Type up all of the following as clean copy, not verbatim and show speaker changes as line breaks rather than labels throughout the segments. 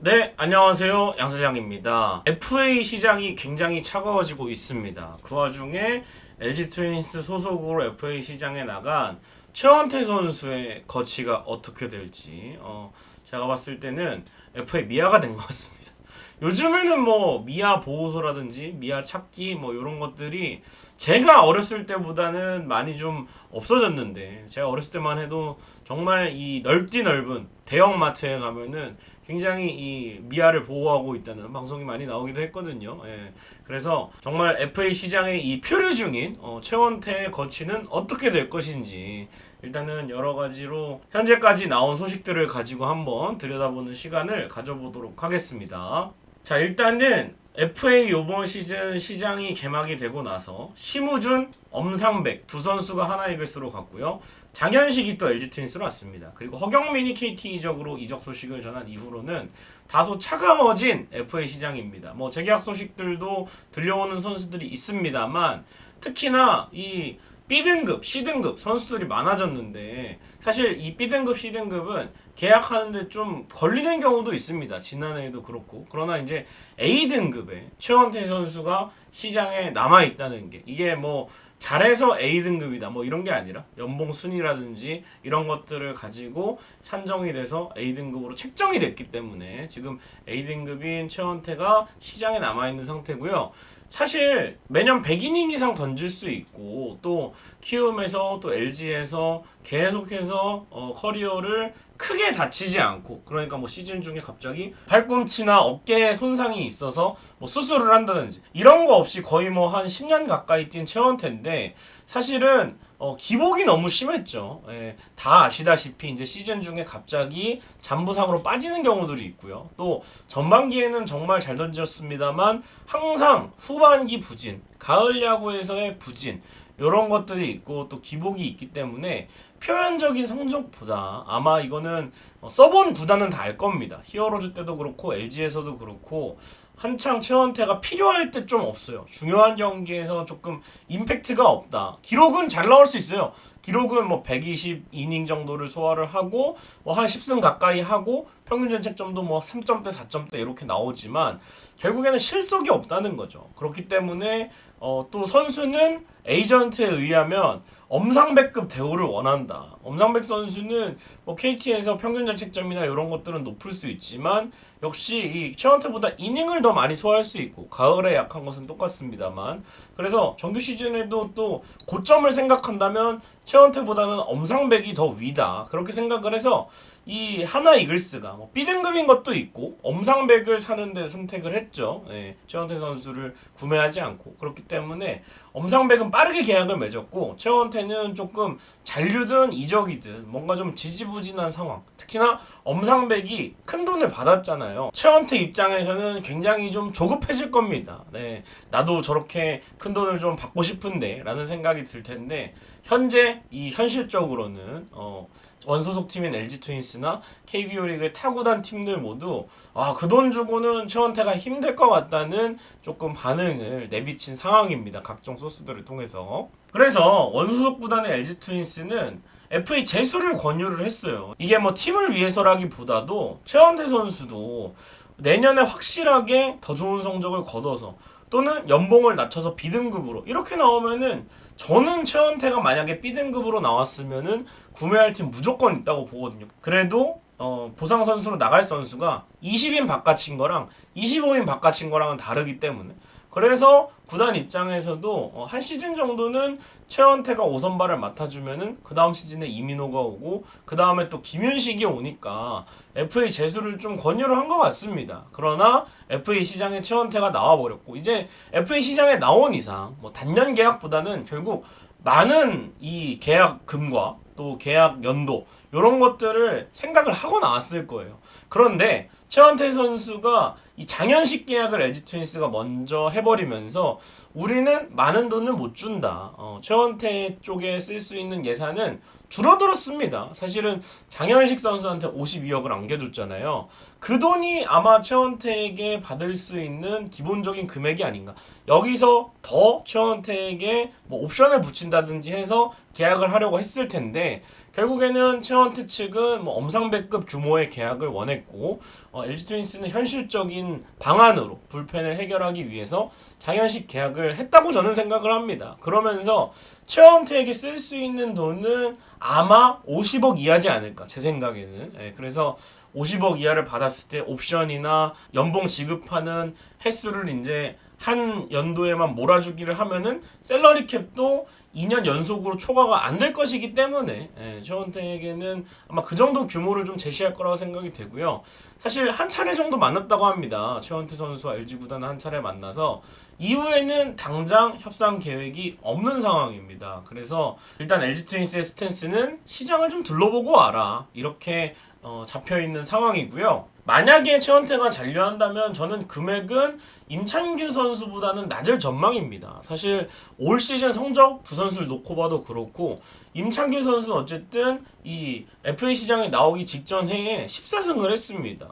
네, 안녕하세요. 양사장입니다. FA 시장이 굉장히 차가워지고 있습니다. 그 와중에 LG 트윈스 소속으로 FA 시장에 나간 최원태 선수의 거치가 어떻게 될지 제가 봤을 때는 FA 미아가 된 것 같습니다. 요즘에는 뭐 미아 보호소라든지 미아 찾기 뭐 이런 것들이 제가 어렸을 때보다는 많이 좀 없어졌는데, 제가 어렸을 때만 해도 정말 이 넓디 넓은 대형 마트에 가면은 굉장히 이 미아를 보호하고 있다는 방송이 많이 나오기도 했거든요. 예. 그래서 정말 FA 시장의 이 표류 중인 최원태의 거치는 어떻게 될 것인지, 일단은 여러 가지로 현재까지 나온 소식들을 가지고 한번 들여다보는 시간을 가져보도록 하겠습니다. 자, 일단은 FA 요번 시즌 시장이 개막이 되고 나서 심우준, 엄상백 두 선수가 하나 이글스로 갔고요. 장현식이 또 LG 트윈스로 왔습니다. 그리고 허경민이 KT 이적으로 이적 소식을 전한 이후로는 다소 차가워진 FA 시장입니다. 뭐 재계약 소식들도 들려오는 선수들이 있습니다만, 특히나 이 B등급, C등급 선수들이 많아졌는데, 사실 이 B등급, C등급은 계약하는데 좀 걸리는 경우도 있습니다. 지난해에도 그렇고. 그러나 이제 A등급의 최원태 선수가 시장에 남아있다는 게, 이게 뭐 잘해서 A등급이다 뭐 이런 게 아니라 연봉 순위라든지 이런 것들을 가지고 산정이 돼서 A등급으로 책정이 됐기 때문에 지금 A등급인 최원태가 시장에 남아있는 상태고요. 사실 매년 100이닝 이상 던질 수 있고, 또 키움에서 또 LG에서 계속해서 커리어를 크게 다치지 않고, 그러니까 뭐 시즌 중에 갑자기 팔꿈치나 어깨에 손상이 있어서 뭐 수술을 한다든지 이런 거 없이 거의 뭐 한 10년 가까이 뛴 최원태인데, 사실은 기복이 너무 심했죠. 예, 다 아시다시피 이제 시즌 중에 갑자기 잔부상으로 빠지는 경우들이 있고요. 또 전반기에는 정말 잘 던졌습니다만 항상 후반기 부진, 가을 야구에서의 부진, 이런 것들이 있고 또 기복이 있기 때문에 표면적인 성적보다, 아마 이거는 써본 구단은 다 알 겁니다. 히어로즈 때도 그렇고 LG에서도 그렇고 한창 최원태가 필요할 때 좀 없어요. 중요한 경기에서 조금 임팩트가 없다. 기록은 잘 나올 수 있어요. 기록은 뭐 120이닝 정도를 소화를 하고 뭐 한 10승 가까이 하고 평균 자책점도 뭐 3점대 4점대 이렇게 나오지만 결국에는 실속이 없다는 거죠. 그렇기 때문에 또 선수는 에이전트에 의하면 엄상백급 대우를 원한다. 엄상백 선수는 뭐 KT에서 평균 자책점이나 이런 것들은 높을 수 있지만, 역시 이 최원태보다 이닝을 더 많이 소화할 수 있고, 가을에 약한 것은 똑같습니다만, 그래서 정규 시즌에도 또 고점을 생각한다면 최원태보다는 엄상백이 더 위다, 그렇게 생각을 해서 이 하나 이글스가 뭐 B등급인 것도 있고 엄상백을 사는데 선택을 했죠. 예, 최원태 선수를 구매하지 않고. 그렇기 때문에 엄상백은 빠르게 계약을 맺었고, 최원태는 조금 잔류든 이적이든 뭔가 좀 지지부진한 상황. 특히나 엄상백이 큰 돈을 받았잖아요. 최원태 입장에서는 굉장히 좀 조급해질 겁니다. 네, 나도 저렇게 큰 돈을 좀 받고 싶은데 라는 생각이 들 텐데, 현재 이 현실적으로는 원소속 팀인 LG 트윈스나 KBO 리그의 타구단 팀들 모두 그 돈 주고는 최원태가 힘들 것 같다는 조금 반응을 내비친 상황입니다. 각종 소스들을 통해서. 그래서 원소속 구단의 LG 트윈스는 FA 제수를 권유를 했어요. 이게 뭐 팀을 위해서라기보다도 최원태 선수도 내년에 확실하게 더 좋은 성적을 거둬서, 또는 연봉을 낮춰서 B등급으로 이렇게 나오면은, 저는 최원태가 만약에 B등급으로 나왔으면은 구매할 팀 무조건 있다고 보거든요. 그래도 보상 선수로 나갈 선수가 20인 바깥인 거랑 25인 바깥인 거랑은 다르기 때문에, 그래서 구단 입장에서도 한 시즌 정도는 최원태가 5선발을 맡아주면은 그 다음 시즌에 이민호가 오고 그 다음에 또 김윤식이 오니까 FA 제수를 좀 권유를 한 것 같습니다. 그러나 FA 시장에 최원태가 나와버렸고, 이제 FA 시장에 나온 이상 뭐 단년 계약보다는 결국 많은 이 계약금과 또 계약 연도 이런 것들을 생각을 하고 나왔을 거예요. 그런데 최원태 선수가 이 장현식 계약을 LG 트윈스가 먼저 해버리면서 우리는 많은 돈을 못 준다. 최원태 쪽에 쓸 수 있는 예산은 줄어들었습니다. 사실은 장현식 선수한테 52억을 안겨줬잖아요. 그 돈이 아마 최원태에게 받을 수 있는 기본적인 금액이 아닌가. 여기서 더 최원태에게 뭐 옵션을 붙인다든지 해서 계약을 하려고 했을 텐데 결국에는 최원태 측은 뭐 엄상배급 규모의 계약을 원했고 LG 트윈스는 현실적인 방안으로 불펜을 해결하기 위해서 장현식 계약을 했다고 저는 생각을 합니다. 그러면서 최원태에게 쓸 수 있는 돈은 아마 50억 이하지 않을까 제 생각에는. 그래서 50억 이하를 받았을 때 옵션이나 연봉 지급하는 횟수를 이제 한 연도에만 몰아주기를 하면은 셀러리 캡도 2년 연속으로 초과가 안 될 것이기 때문에 최원태에게는 아마 그 정도 규모를 좀 제시할 거라고 생각이 되고요. 사실 한 차례 정도 만났다고 합니다. 최원태 선수와 LG 구단은 한 차례 만나서 이후에는 당장 협상 계획이 없는 상황입니다. 그래서 일단 LG 트윈스의 스탠스는 시장을 좀 둘러보고 와라 이렇게 잡혀있는 상황이고요. 만약에 최원태가 잔류한다면 저는 금액은 임찬규 선수보다는 낮을 전망입니다. 사실 올 시즌 성적 두 선수를 놓고 봐도 그렇고 임찬규 선수는 어쨌든 이 FA 시장에 나오기 직전 해에 14승을 했습니다.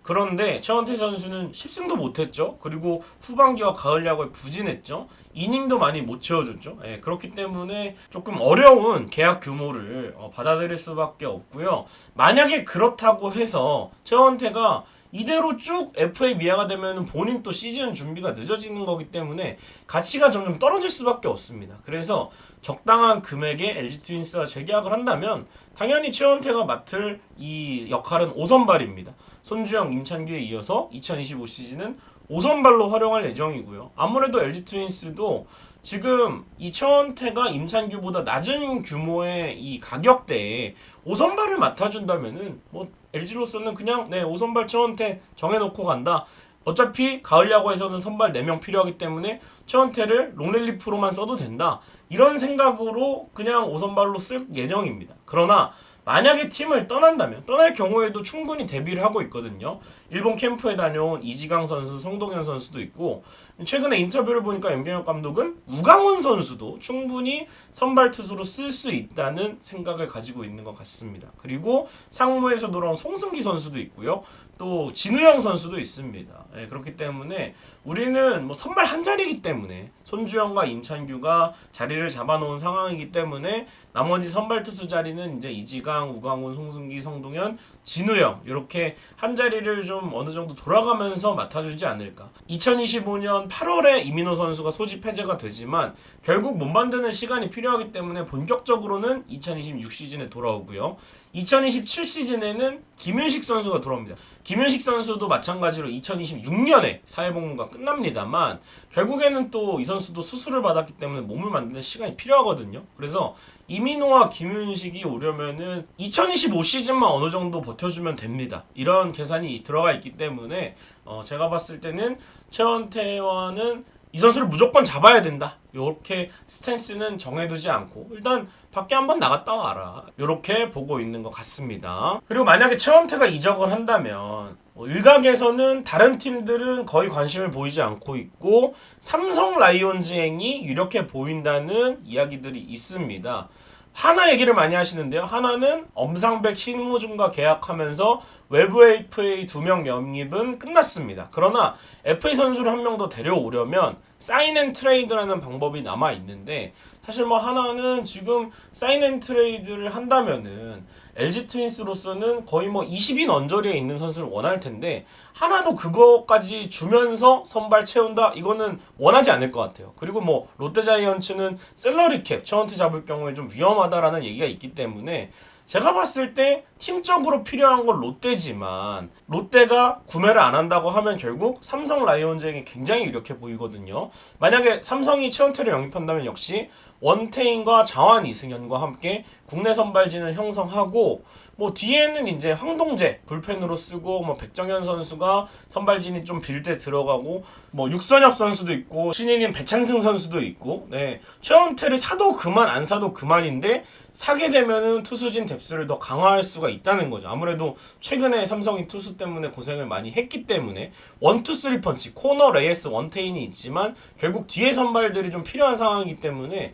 그런데 최원태 선수는 10승도 못했죠. 그리고 후반기와 가을 야구에 부진했죠. 이닝도 많이 못 채워줬죠. 그렇기 때문에 조금 어려운 계약 규모를 받아들일 수밖에 없고요. 만약에 그렇다고 해서 최원태가 이대로 쭉 FA 미아가 되면 본인 또 시즌 준비가 늦어지는 거기 때문에 가치가 점점 떨어질 수밖에 없습니다. 그래서 적당한 금액에 LG 트윈스가 재계약을 한다면 당연히 최원태가 맡을 이 역할은 5선발입니다. 손주영, 임찬규에 이어서 2025 시즌은 5선발로 활용할 예정이고요. 아무래도 LG 트윈스도 지금 이 최원태가 임찬규보다 낮은 규모의 이 가격대에 5선발을 맡아준다면은 뭐 LG로서는 그냥 5선발 최원태 정해놓고 간다. 어차피 가을 야구에서는 선발 4명 필요하기 때문에 최원태를 롱rel리프로만 써도 된다. 이런 생각으로 그냥 5선발로 쓸 예정입니다. 그러나 만약에 팀을 떠난다면 떠날 경우에도 충분히 데뷔를 하고 있거든요. 일본 캠프에 다녀온 이지강 선수, 성동현 선수도 있고 최근에 인터뷰를 보니까 염경엽 감독은 우강훈 선수도 충분히 선발 투수로 쓸 수 있다는 생각을 가지고 있는 것 같습니다. 그리고 상무에서 돌아온 송승기 선수도 있고요. 또 진우영 선수도 있습니다. 그렇기 때문에 우리는 뭐 선발 한 자리이기 때문에 손주영과 임찬규가 자리를 잡아놓은 상황이기 때문에 나머지 선발 투수 자리는 이제 이지강, 우강훈, 송승기, 성동현, 진우영 이렇게 한 자리를 좀 어느 정도 돌아가면서 맡아주지 않을까. 2025년 8월에 이민호 선수가 소집 해제가 되지만 결국 못 만드는 시간이 필요하기 때문에 본격적으로는 2026 시즌에 돌아오고요. 2027 시즌에는 김윤식 선수가 돌아옵니다. 김윤식 선수도 마찬가지로 2026년에 사회복무가 끝납니다만 결국에는 또 이 선수도 수술을 받았기 때문에 몸을 만드는 시간이 필요하거든요. 그래서 이민호와 김윤식이 오려면은 2025 시즌만 어느 정도 버텨주면 됩니다. 이런 계산이 들어가 있기 때문에 제가 봤을 때는 최원태와는 이 선수를 무조건 잡아야 된다. 이렇게 스탠스는 정해두지 않고 일단 밖에 한번 나갔다 와라. 이렇게 보고 있는 것 같습니다. 그리고 만약에 최원태가 이적을 한다면 일각에서는 다른 팀들은 거의 관심을 보이지 않고 있고 삼성 라이온즈행이 유력해 보인다는 이야기들이 있습니다. 하나 얘기를 많이 하시는데요. 하나는 엄상백 신무준과 계약하면서 외부 FA 2명 영입은 끝났습니다. 그러나 FA 선수를 한 명 더 데려오려면 사인앤트레이드라는 방법이 남아 있는데 사실 뭐 하나는 지금 사인앤트레이드를 한다면은 LG 트윈스로서는 거의 뭐 20인 언저리에 있는 선수를 원할 텐데 하나도 그거까지 주면서 선발 채운다? 이거는 원하지 않을 것 같아요. 그리고 뭐 롯데자이언츠는 셀러리 캡 최원태 잡을 경우에 좀 위험하다라는 얘기가 있기 때문에 제가 봤을 때 팀적으로 필요한 건 롯데지만 롯데가 구매를 안 한다고 하면 결국 삼성 라이온즈에게 굉장히 유력해 보이거든요. 만약에 삼성이 최원태를 영입한다면 역시 원태인과 장완 이승현과 함께 국내 선발진을 형성하고 뭐 뒤에는 이제 황동재 불펜으로 쓰고 뭐 백정현 선수가 선발진이 좀 빌 때 들어가고 뭐 육선엽 선수도 있고 신인인 배찬승 선수도 있고 네. 최원태를 사도 그만 안 사도 그만인데 사게 되면은 투수진 뎁스를 더 강화할 수가 있다는 거죠. 아무래도 최근에 삼성이 투수 때문에 고생을 많이 했기 때문에 원투 쓰리 펀치 코너 레이스 원테인이 있지만 결국 뒤에 선발들이 좀 필요한 상황이기 때문에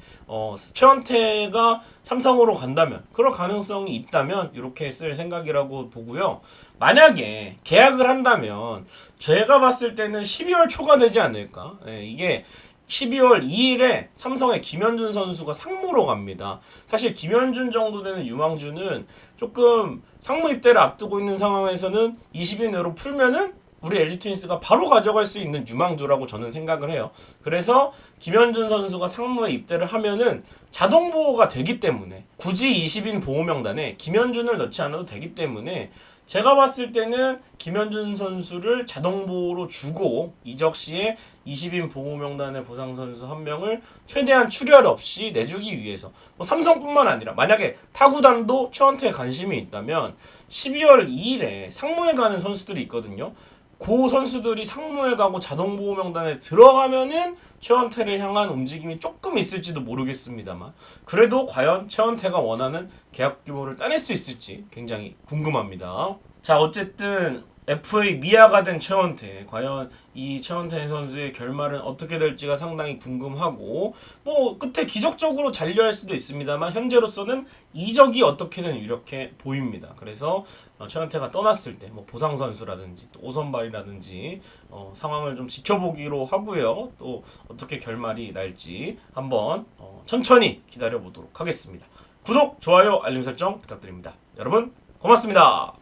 최원태가 삼성으로 간다면 그럴 가능성이 있다면 이렇게 쓸 생각이라고 보고요. 만약에 계약을 한다면 제가 봤을 때는 12월 초가 되지 않을까. 네, 이게 12월 2일에 삼성의 김현준 선수가 상무로 갑니다. 사실 김현준 정도 되는 유망주는 조금 상무 입대를 앞두고 있는 상황에서는 20일 내로 풀면은 우리 LG 트윈스가 바로 가져갈 수 있는 유망주라고 저는 생각을 해요. 그래서 김현준 선수가 상무에 입대를 하면은 자동 보호가 되기 때문에 굳이 20인 보호 명단에 김현준을 넣지 않아도 되기 때문에 제가 봤을 때는 김현준 선수를 자동 보호로 주고 이적 시에 20인 보호 명단의 보상 선수 한 명을 최대한 출혈 없이 내주기 위해서 뭐 삼성뿐만 아니라 만약에 타구단도 최원태에 관심이 있다면 12월 2일에 상무에 가는 선수들이 있거든요. 그 선수들이 상무에 가고 자동보호 명단에 들어가면은 최원태를 향한 움직임이 조금 있을지도 모르겠습니다만 그래도 과연 최원태가 원하는 계약 규모를 따낼 수 있을지 굉장히 궁금합니다. 자 어쨌든 FA 미아가 된 최원태 과연 이 최원태 선수의 결말은 어떻게 될지가 상당히 궁금하고 뭐 끝에 기적적으로 잔류할 수도 있습니다만 현재로서는 이적이 어떻게든 유력해 보입니다. 그래서 최원태가 떠났을 때 뭐 보상 선수라든지 또 오선발이라든지 상황을 좀 지켜보기로 하고요. 또 어떻게 결말이 날지 한번 천천히 기다려 보도록 하겠습니다. 구독, 좋아요, 알림 설정 부탁드립니다. 여러분 고맙습니다.